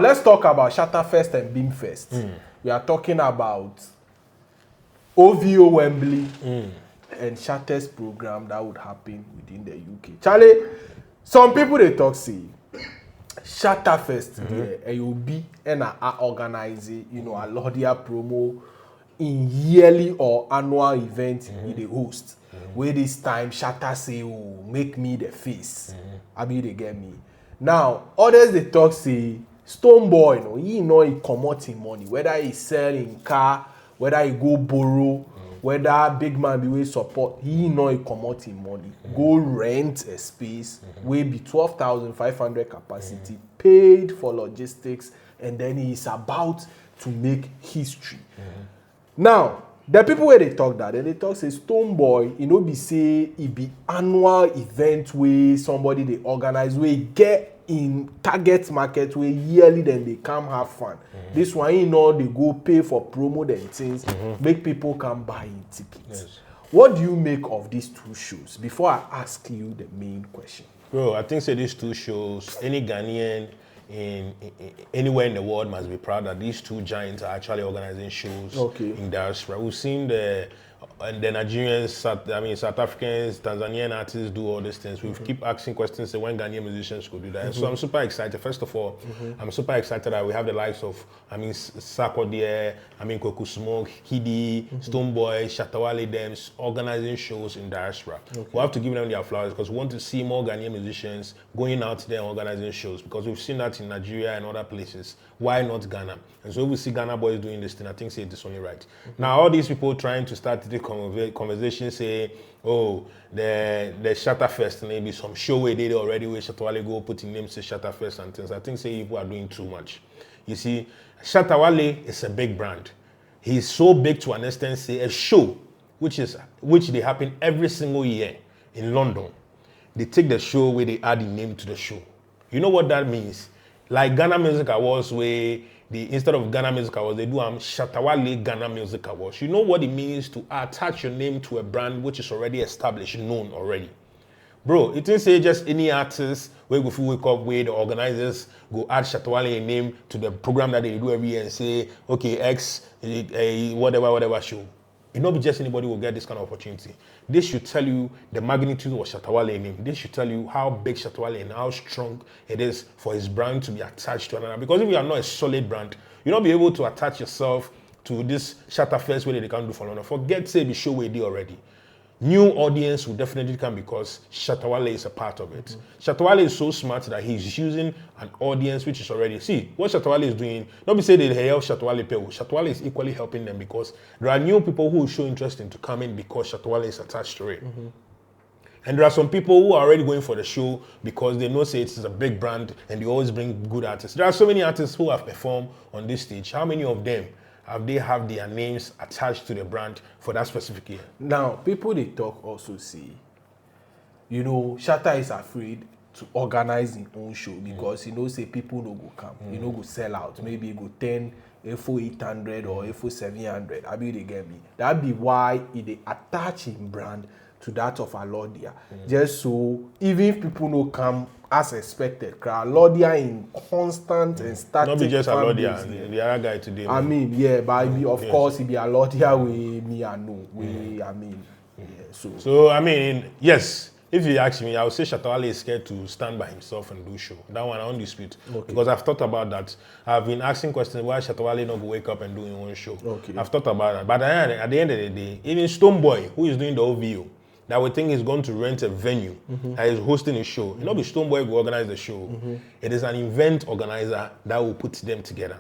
Let's talk about ShattaFest and Beamfest. We are talking about OVO Wembley and Shatta's program that would happen within the UK. Charlie, some people they talk say ShattaFest there, and you'll be and organize a Lordia promo in yearly or annual event in the host. Where this time Shatta say, "Oh, make me the face." I mean, they get me. Now others they talk say Stonebwoy, he comot him money, whether he sell in car, whether he go borrow, whether big man be wey support, he comot him money, go rent a space, wey be 12,500 capacity, paid for logistics, and then he is about to make history. Now, the people where they talk that, they talk say Stonebwoy, be say it be annual event where somebody they organize, where get in target market where yearly then they come have fun. This one, they go pay for promo and things, make people come buy tickets. Yes. What do you make of these two shows? Before I ask you the main question. Bro, I think these two shows, any Ghanaian in anywhere in the world must be proud that these two giants are actually organizing shows in diaspora. We've seen the Nigerians, South Africans, Tanzanian artists do all these things. We keep asking questions, say when Ghanaian musicians could do that. And so I'm super excited. First of all, I'm super excited that we have the likes of, Sako there, Koku Smoke, Kidi, Stonebwoy, Shatta Wale, them organizing shows in diaspora. We have to give them their flowers because we want to see more Ghanaian musicians going out there and organizing shows because we've seen that in Nigeria and other places. Why not Ghana? And so we see Ghana boys doing this thing. I think it is only right. Now, all these people trying to start the conversation say, oh, the ShattaFest, maybe some show we did already where Shatta Wale go putting names to ShattaFest and things. I think people are doing too much. You see, Shatta Wale is a big brand. He's so big to an extent, say a show, which they happen every single year in London. They take the show where they add the name to the show. You know what that means? Like Ghana Music Awards, where instead of Ghana Music Awards, they do Shatta Wale Ghana Music Awards. You know what it means to attach your name to a brand which is already established, known already. Bro, it didn't say just any artist where if you wake up, where the organizers go add Shatta Wale a name to the program that they do every year and say, okay, X, whatever show. It not be just anybody will get this kind of opportunity. This should tell you the magnitude of Shatta Wale name. This should tell you how big Shatta Wale and how strong it is for his brand to be attached to another. Because if you are not a solid brand, you'll not be able to attach yourself to this ShattaFest where they can't do for London. Forget say the show we did already. New audience will definitely come because Shatta Wale is a part of it. Shatta Wale is so smart that he's using an audience which is already... See, what Shatta Wale is doing, not be say they help Shatta Wale pay. Shatta Wale is equally helping them because there are new people who will show interest in to come in because Shatta Wale is attached to it. And there are some people who are already going for the show because they know say it's a big brand and they always bring good artists. There are so many artists who have performed on this stage. How many of them have their names attached to the brand for that specific year? Now, people they talk also say, Shatta is afraid to organize his own show because say people no go come, go sell out. Maybe he go 10 FO 800 or FO 700. I mean, they get me. That be why they attach his brand to that of Alodia. Just so even if people no come as expected, Alodia in constant and static. Not be just Alodia, the other guy today. I mean, yeah, but of course, it be Alodia with me and no. So I mean, yes. If you ask me, I would say Shatta Wale is scared to stand by himself and do show. That one I don't dispute. Because I've thought about that. I've been asking questions why Shatta Wale not go wake up and do his own show. I've thought about that. But at the end of the day, even Stonebwoy, who is doing the OVO, that we think is going to rent a venue that is hosting a show. It not be Stonebwoy who organize the show. It is an event organizer that will put them together.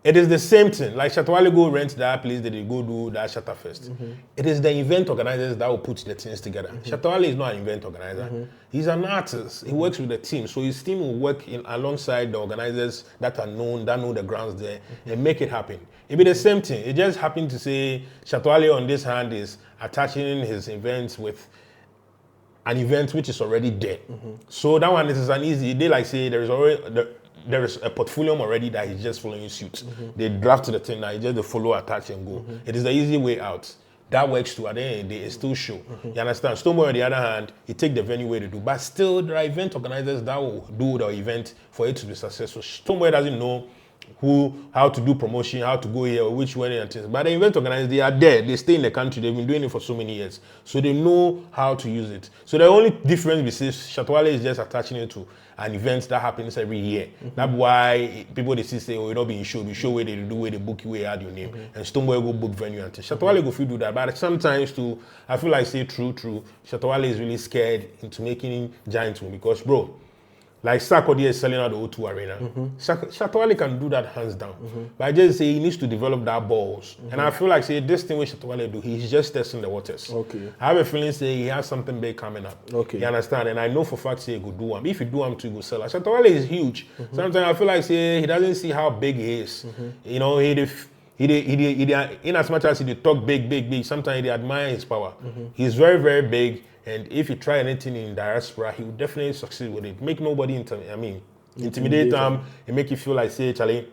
It is the same thing. Like Shatta Wale go rent that place that they go do that ShattaFest. It is the event organizers that will put the things together. Shatta Wale is not an event organizer. He's an artist. He works with the team. So his team will work alongside the organizers that are known, that know the grounds there, and make it happen. It be the same thing. It just happened to say Shatta Wale on this hand is attaching his events with an event which is already there. So that one is an easy. They like say there is a portfolio already that he's just following suit. They draft the thing that he just follow, attach, and go. It is the easy way out. that works too. At the end of the day, it's still show. You understand? Stonebwoy, on the other hand, he take the venue where to do. But still, there are event organizers that will do the event for it to be successful. Stonebwoy doesn't know how to do promotion, how to go here, or which way and things. But the event organizers, they are there. They stay in the country. They've been doing it for so many years. So they know how to use it. So the only difference is Shatta Wale is just attaching it to an event that happens every year. That's why people they say, oh, you don't be in show. The show where they do, where they book you, where you add your name. And Stonebwoy go book venue and things. Shatta Wale go do that. But sometimes too, I feel like say true. Shatta Wale is really scared into making giant win because, bro, like Sarkodie is selling out the O2 Arena. Shatta Wale can do that hands down. But I just say he needs to develop that balls. And I feel like say this thing with Shatta Wale do, he's just testing the waters. Okay. I have a feeling say he has something big coming up. Okay. You understand? And I know for fact say he could do him. If he do him too, he go sell. Shatta Wale is huge. Sometimes I feel like say he doesn't see how big he is. You know, he in as much as he talk big, sometimes he admire his power. He's very, very big. And if you try anything in diaspora, he will definitely succeed with it. Make nobody intimidate them and make you feel like, say, Charlie,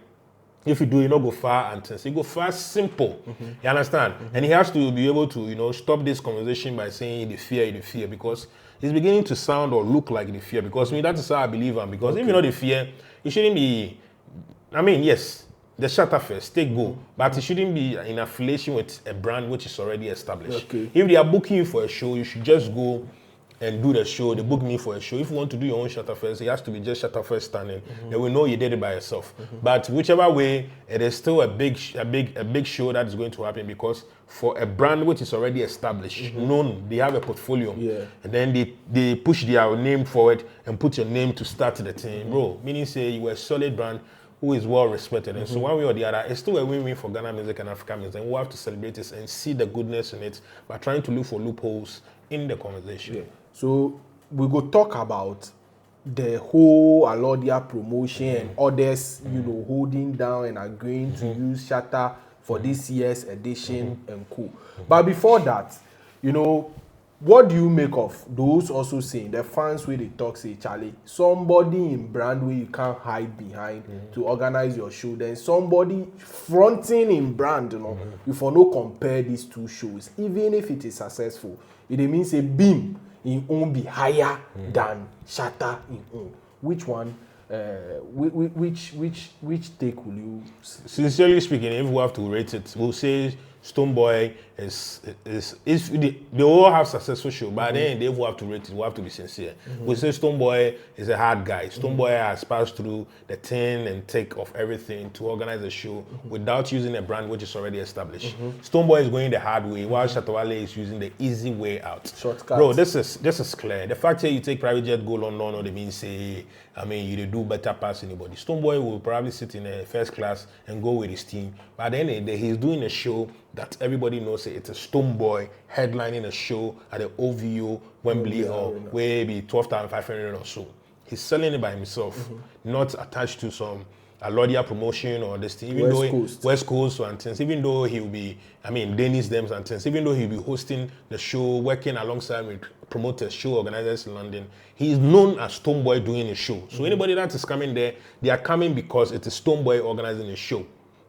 if you do, you not go far and things. You go far simple. You understand? And he has to be able to, you know, stop this conversation by saying the fear, because it's beginning to sound or look like the fear. Because that is how I believe him. Because if you know the fear, it shouldn't be, yes, the ShattaFest, take go, but it shouldn't be in affiliation with a brand which is already established. Okay. If they are booking you for a show, you should just go and do the show. They book me for a show. If you want to do your own ShattaFest, it has to be just ShattaFest standing. They will know you did it by yourself. But whichever way, it is still a big show that is going to happen because for a brand which is already established, known, they have a portfolio, and then they push their name forward and put your name to start the thing, bro. Meaning say you were a solid brand who is well respected. And so one way or the other, it's still a win-win for Ghana music and African music. And we'll have to celebrate this and see the goodness in it by trying to look for loopholes in the conversation. Yeah. So we go talk about the whole Alodia promotion and others, you know, holding down and agreeing to use Shatta for this year's edition and cool. But before that, you know, what do you make of those also saying, the fans where they talk, say, Charlie, somebody in brand where you can't hide behind to organize your show, then somebody fronting in brand, you know, you for no compare these two shows, even if it is successful. It means a beam in own be higher than Shatta in own. Which one? Which take will you? Sincerely speaking, if we have to rate it, we'll say Stonebwoy is they all have successful show, but then they will have to rate it. We have to be sincere. We say Stonebwoy is a hard guy. Stonebwoy has passed through the tin and take of everything to organize a show without using a brand which is already established. Stonebwoy is going the hard way, while Shatta Wale is using the easy way out. Shortcut. Bro, this is clear. The fact that you take private jet go London, or they mean say, you do better pass anybody. Stonebwoy will probably sit in a first class and go with his team. But at the end of the day, he's doing a show that everybody knows it's a Stonebwoy headlining a show at the OVO Wembley or where be 12,500 or so. He's selling it by himself, not attached to some Alodia promotion or this thing. West Coast and things. Even though he'll be, Dennis Dems and things. Even though he'll be hosting the show, working alongside with promoters, show organizers in London, he's known as Stonebwoy doing a show. So anybody that is coming there, they are coming because it is Stonebwoy organizing a show.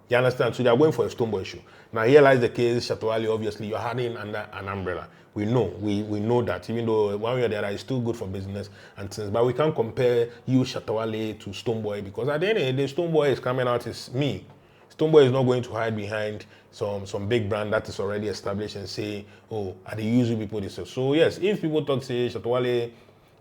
You understand? So they are going for a Stonebwoy show. Now here lies the case, Shatta Wale, obviously you're hiding under an umbrella. We know that, even though one way or the other is still good for business and things. But we can't compare you, Shatta Wale, to Stonebwoy, because at the end of the day, Stonebwoy is coming out as me. Stonebwoy is not going to hide behind some big brand that is already established and say, oh, are they using people this? So yes, if people talk, say, Shatta Wale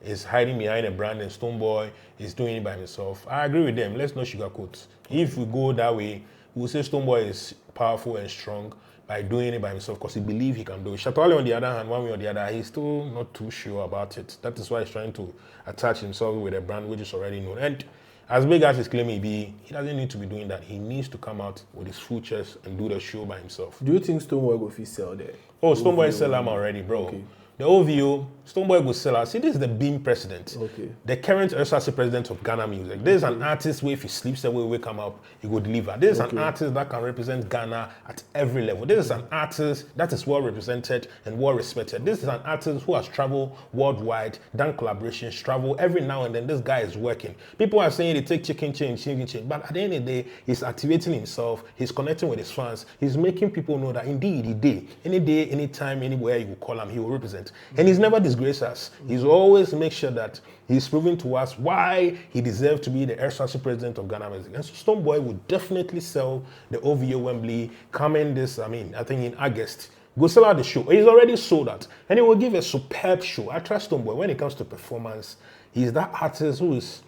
is hiding behind a brand and Stonebwoy is doing it by himself, I agree with them. Let's not sugarcoat. If we go that way, we'll say Stonebwoy is powerful and strong by doing it by himself because he believes he can do it. Shatta Wale, on the other hand, one way or the other, he's still not too sure about it. That is why he's trying to attach himself with a brand which is already known. And as big as his claim may be, he doesn't need to be doing that. He needs to come out with his full chest and do the show by himself. Do you think Stonebwoy will sell there? Oh, Stonebwoy sell them already, bro. Okay. The OVO, Stonebwoy will sell out. See, this is the Beam president. Okay. The current SRC president of Ghana music. This is an artist where if he sleeps away, will come up, he will deliver. This is an artist that can represent Ghana at every level. This is an artist that is well represented and well respected. This is an artist who has traveled worldwide, done collaborations, travel every now and then. This guy is working. People are saying they take chicken change, but at the end of the day, he's activating himself, he's connecting with his fans, he's making people know that indeed he did. Any day, anytime, anywhere you will call him, he will represent. And he's never disgraced us. He's always make sure that he's proving to us why he deserved to be the SRC president of Ghana music. And so Stonebwoy will definitely sell the OVO Wembley coming this, I think in August. Go sell out the show. He's already sold out. And he will give a superb show. I trust Stonebwoy when it comes to performance. He's that artist who is,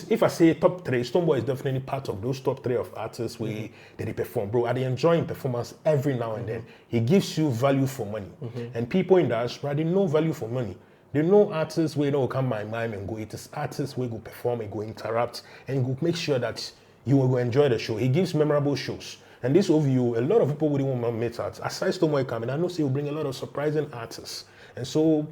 if I say top 3, Stonebwoy is definitely part of those top 3 of artists where they perform. Bro, they enjoy performance every now and then. He gives you value for money. And people in the diaspora, they know value for money. They know artists where don't come my mind and go. It is artists where go perform and go interrupt and go make sure that you will enjoy the show. He gives memorable shows. And this OVO, a lot of people wouldn't want to meet at. Aside Stonebwoy coming, I know he will bring a lot of surprising artists. And so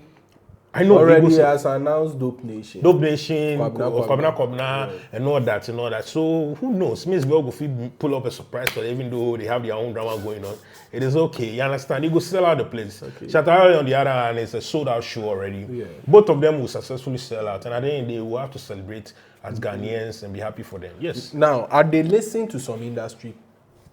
I know already he has announced Dope Nation, Kwabena, and all that. So who knows? Miss Bell will pull up a surprise for them, even though they have their own drama going on. It is okay. You understand? He will sell out the place. Shatta Wale on the other hand is a sold out show already. Yeah. Both of them will successfully sell out, and at the end they will have to celebrate as Ghanaians and be happy for them. Yes. Now, are they listening to some industry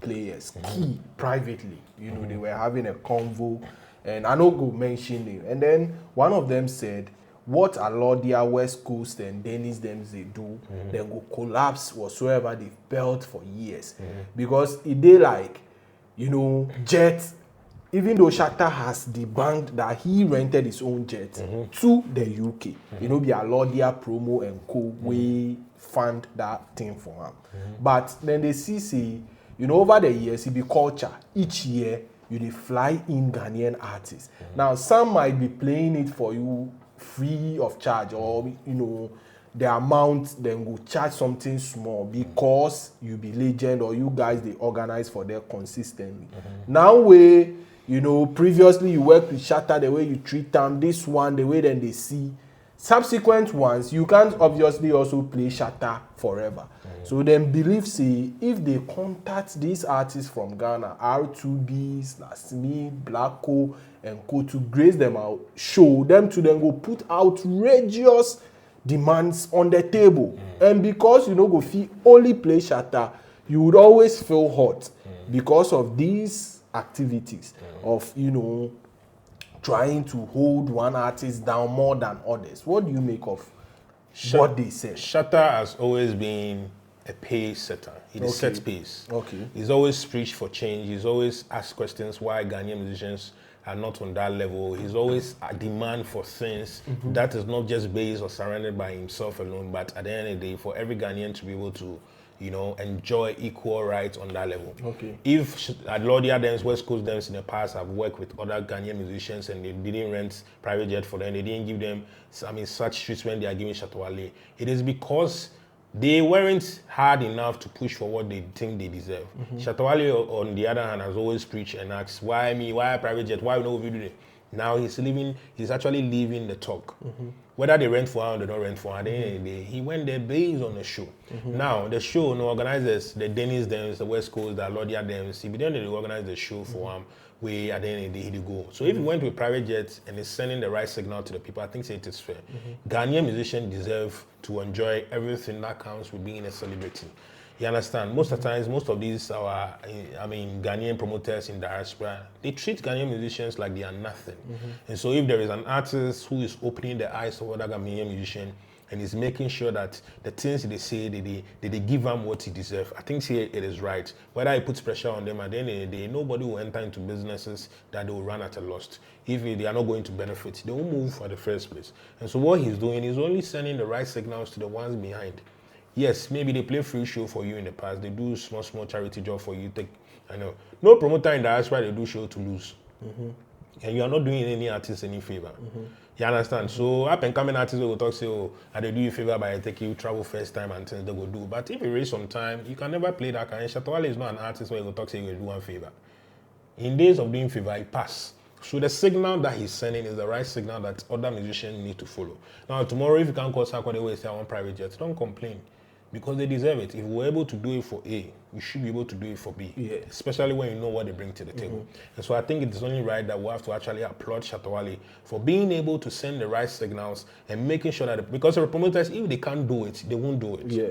players key privately? You know, they were having a convo. And I know go mention it. And then one of them said, what Alodia, West Coast, and Dennis them they do, then go collapse whatsoever they've built for years. Because it they like, you know, jet, even though Shatta has debunked that he rented his own jet to the UK, you know, the Alodia promo and co, we fund that thing for him. But then they see, you know, over the years, it be culture. Each year, you fly in Ghanaian artists. Now, some might be playing it for you free of charge, or you know, the amount then go charge something small because you be legend or you guys they organize for them consistently. Now we, you know, previously you worked with Shatta, the way you treat them, this one, the way then they see. Subsequent ones, you can't obviously also play Shatta forever. So then believe say if they contact these artists from Ghana, R2Bs, Lasmi, Blacko, and Co to grace them out, show them to then go put outrageous demands on the table. And because you know go fee only play Shatta, you would always feel hot because of these activities of, you know, trying to hold one artist down more than others. What do you make of what they said? Shatta has always been a pace setter. He sets pace. He's always preached for change. He's always asked questions why Ghanaian musicians are not on that level. He's always a demand for things that is not just based or surrounded by himself alone, but at the end of the day, for every Ghanaian to be able to, you know, enjoy equal rights on that level. If Alodia Dance, West Coast Dance in the past have worked with other Ghanaian musicians and they didn't rent private jet for them, they didn't give them, such treatment they are giving Shatta Wale, it is because they weren't hard enough to push for what they think they deserve. Shatta Wale, on the other hand, has always preached and asked, why me, why private jet, why no video? Now he's actually leaving the talk. Whether they rent for him or they don't rent for him, at the end of the day, he went there based on the show. Now, the show, no organizers, the Dennis Dems, the West Coast, the Alodia Dems, he didn't organize the show for him, where at the end of the day, he go. So if he went with private jets and is sending the right signal to the people, I think it is fair. Ghanaian musicians deserve to enjoy everything that comes with being a celebrity. You understand? Most of the times, most of these Ghanaian promoters in diaspora, they treat Ghanaian musicians like they are nothing. And so if there is an artist who is opening the eyes of other Ghanaian musician and is making sure that the things they say, they give them what he deserves, I think it is right. Whether it puts pressure on them, at the end of the day, nobody will enter into businesses that they will run at a loss. If they are not going to benefit, they will move for the first place. And so what he's doing is only sending the right signals to the ones behind. Yes, maybe they play free show for you in the past. They do small charity job for you. I know. No promoter in the diaspora, they do show to lose. And you are not doing any artist any favor. You understand? So up and coming artists will talk, say, oh, I do you a favor by taking you travel first time and things they will do. But if you raise some time, you can never play that kind. Shatta Wale is not an artist where you will talk, say you will do one favor. In days of doing favor, he pass. So the signal that he's sending is the right signal that other musicians need to follow. Now tomorrow, if you can't call Sarkodie and say I want private jets, don't complain. Because they deserve it. If we're able to do it for A, we should be able to do it for B. Yeah. Especially when you know what they bring to the table. And so I think it's only right that we have to actually applaud Shatta Wale for being able to send the right signals and making sure that, because the promoters, if they can't do it, they won't do it. Yeah.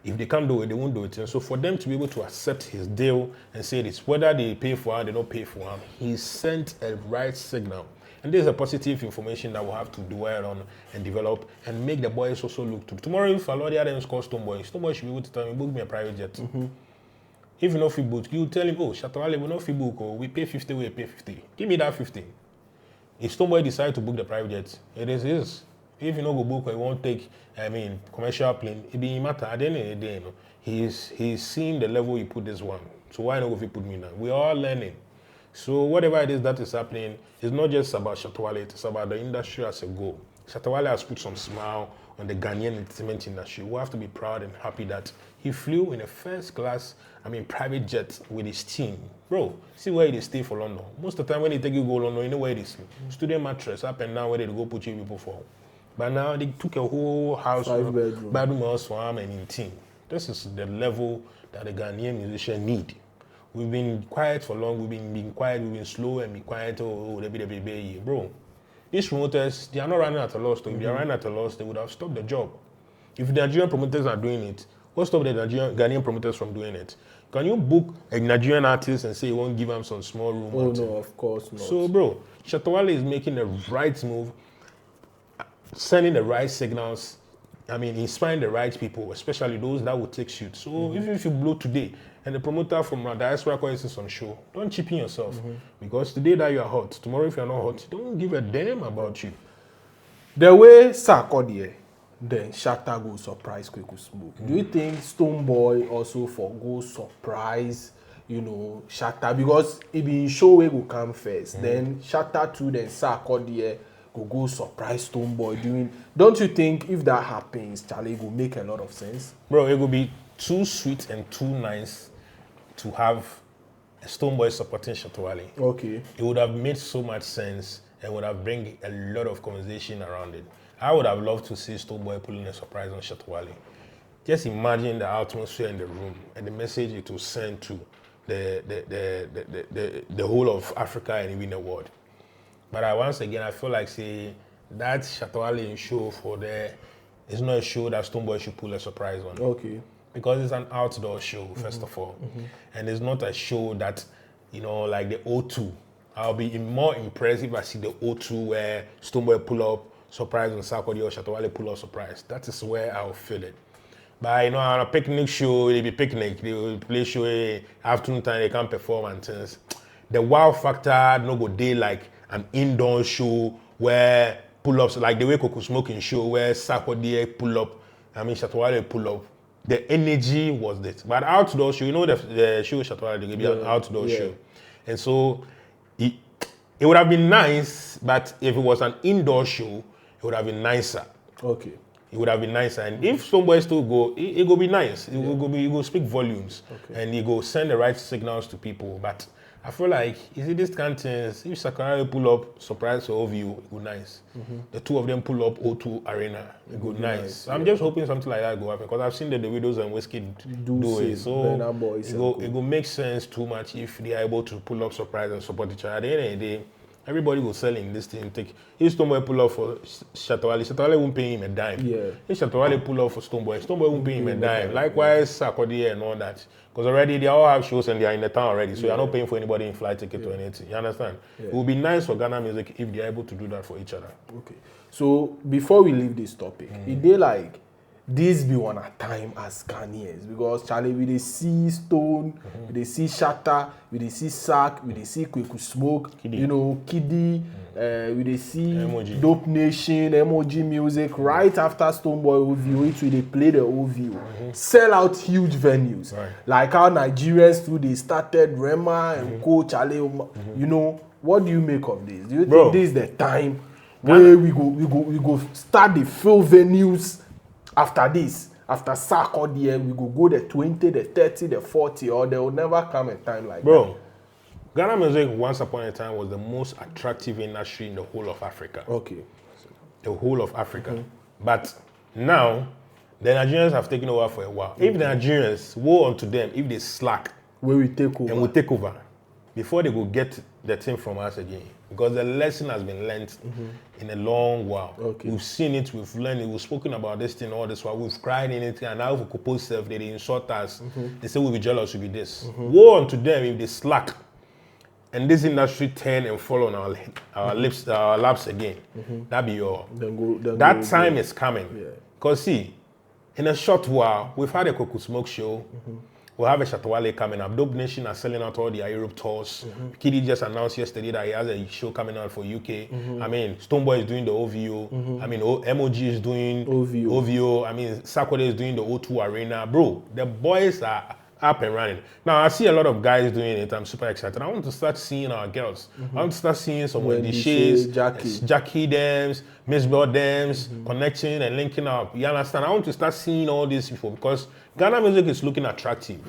If they can't do it, they won't do it. And so for them to be able to accept his deal and say this, whether they pay for him, they don't pay for him, he sent a right signal. And there's a positive information that we'll have to dwell on and develop and make the boys also look to. Tomorrow, if a lot of the others call Stonebwoy should be able to tell me, book me a private jet. If you know free book, you tell him, oh, Shatta Wale, we know free book, or we pay 50, we pay 50. Give me that 50. If Stonebwoy decide to book the private jet, it is his. If you know go book or you won't take, commercial plane, it didn't matter. At the end of the day, he's seen the level he put this one. So why not if he put me now? We're all learning. So whatever it is that is happening, it's not just about Shatta Wale, it's about the industry as a goal. Shatta Wale has put some smile on the Ghanaian entertainment industry. We have to be proud and happy that he flew in a first class, private jet with his team. Bro, see where he stay for London. Most of the time when they take you go London, you know where it is. Student mattress up and down where they go put you people for. But now they took a whole house, bedroom house for him and in team. This is the level that the Ghanaian musicians need. We've been quiet for long, we've been quiet, we've been slow and be quiet, bro. These promoters, they are not running at a loss. If they are running at a loss, they would have stopped the job. If the Nigerian promoters are doing it, what stopped the Ghanaian promoters from doing it? Can you book a Nigerian artist and say you won't give him some small room? Oh, no, of course not. So, bro, Shatta Wale is making the right move, sending the right signals, inspiring the right people, especially those that will take shoot. So even if you blow today, and the promoter from diaspora calls this on show, don't cheapen yourself. Because today that you are hot, tomorrow if you are not hot, don't give a damn about you. The way Sarkodie, then Shatta go surprise Kweku Smoke. Do you think Stonebwoy also for go surprise, Shatta? Because it be show where go come first. Then Shatta too, then Sarkodie go surprise Stonebwoy doing. Don't you think if that happens, Charlie, it will make a lot of sense? Bro, it will be too sweet and too nice to have a Stonebwoy supporting Shatta Wale. Okay. It would have made so much sense and would have bring a lot of conversation around it. I would have loved to see Stonebwoy pulling a surprise on Shatta Wale. Just imagine the atmosphere in the room and the message it will send to the whole of Africa and even the world. But once again, I feel like that Shatta Wale show for there is not a show that Stonebwoy should pull a surprise on. Okay. Because it's an outdoor show, first of all. And it's not a show that, like the O2. I'll be more impressed if I see the O2 where Stonebwoy pull up, surprise on Sarkodie or Shatta Wale pull up, surprise. That is where I'll feel it. But, on a picnic show, they be picnic, they will play show, afternoon time, they can't perform and things. The wow factor no go day like an indoor show where pull-ups, like the way Kweku Smoke show where Sarkodie pull up, Shatta Wale pull up. The energy was that. But outdoor show, the show Shatta Wale, they give you an outdoor show. And so it would have been nice, but if it was an indoor show, it would have been nicer. Okay. It would have been nicer. And if Stonebwoy still go, it will be nice. It will speak volumes. Okay. And it will send the right signals to people. But I feel like, this kind of things, if Shatta pull up, surprise for OVO, it go nice. The two of them pull up O2 Arena, it go nice. So I'm just hoping something like that go happen, because I've seen that the Widows and Whiskey do it. So it will make sense too much if they are able to pull up surprise and support each other. At the end of the day, everybody will sell in this thing. If Stonebwoy pull up for Shatta Wale won't pay him a dime. Yeah. If Shatta Wale pull up for Stonebwoy won't pay him a dime. Likewise, Sarkodie and all that. Because already they all have shows and they are in the town already. So you're not paying for anybody in flight ticket or anything. You understand? Yeah. It would be nice for Ghana music if they're able to do that for each other. Okay. So before we leave this topic, it dey like this be one at time as Ghanaians, because Charlie, we dey see Stone, we dey see Shatta, we dey see Sack, we dey see Kweku Smoke, Kiddy, we dey see Emoji. Dope Nation, Emoji Music. Right after Stonebwoy OVO, it will dey play the OVO, sell out huge venues, like how Nigerians too they started Rema and Co. Charlie. What do you make of this? Do you think this is the time where we go start the fill venues? After this, after Sarkodie, we go the 20, the 30, the 40, or there will never come a time like that. Ghana music once upon a time was the most attractive industry in the whole of Africa. Okay. The whole of Africa. But now, the Nigerians have taken over for a while. If the Nigerians, woe unto them, if they slack, where we take over. and we take over, before they go get the thing from us again. Because the lesson has been learned in a long while. Okay. We've seen it, we've learned it, we've spoken about this thing all this while, we've cried in it, and now we compose self, they insult us, they say we'll be jealous, we'll be this. Woe unto them if they slack, and this industry turn and fall on our laps again. That be all. That time is coming. Because see, in a short while, we've had a Coco Smoke show. We'll have a Shatta Wale coming up. Dope Nation are selling out all their Europe tours. Kiddy just announced yesterday that he has a show coming out for UK. I mean, Stonebwoy is doing the OVO. I mean, MOG is doing OVO. I mean, Sakwade is doing the O2 Arena. Bro, the boys are up and running. Now, I see a lot of guys doing it. I'm super excited. I want to start seeing our girls. I want to start seeing some of the Shays, Jackie Dems, Miss Bell Dems, connecting and linking up. You understand? I want to start seeing all these people because Ghana music is looking attractive.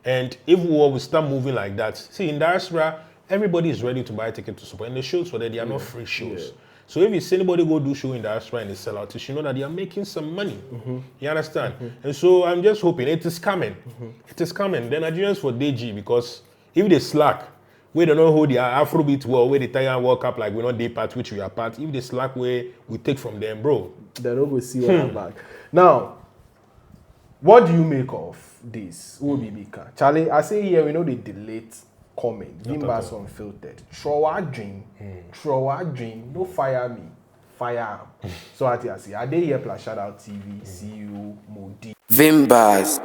And if we start moving like that, see, in diaspora, everybody is ready to buy a ticket to support. And the shows for that, they are not free shows. So if you see anybody go do show in diaspora and they sell out, you should know that they are making some money. You understand? And so I'm just hoping it is coming. It is coming. The Nigerians for DG, because if they slack, we don't know who they are, Afrobeat well, where they try and walk up like we're not day part, which we are part. If they slack where we take from them, bro. They don't go see what I'm back. Now, what do you make of this? Obibika? Charlie, I say here, we know they delete comment. Bimbas unfiltered. Throw a dream. No fire me. Fire. So I say, are they here plus ShadOut TV, CEO, Modi? Vimbas.